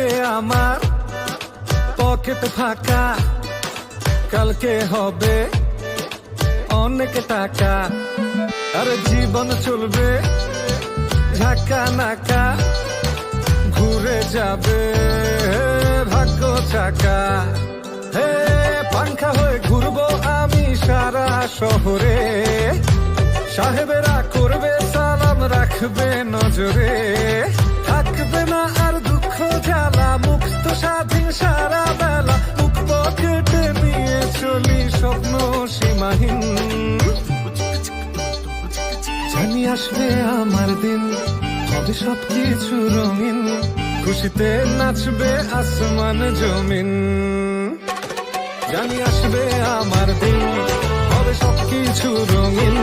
আজকে আমার পকেট ফাঁকা, কালকে হবে অনেক টাকা। আর জীবন চলবে ঝাঁকা নাকা, ঘুরে যাবে ভাগ্য চাকা। হে পাংখা হয়ে ঘুরবো আমি সারা শহরে, সাহেবেরা করবে সালাম রাখবে নজরে। থাকবে না আর দুঃখ জ্বালা, মুক্ত স্বাধীন সারা বেলা। মুখ পকেটে নিয়ে চলি স্বপ্ন সীমাহীন। জানি আসবে আমার দিন, হবে সবকিছু রঙিন। খুশিতে নাচবে আসমান জমিন। জানি আসবে আমার দিন, হবে সবকিছু রঙিন।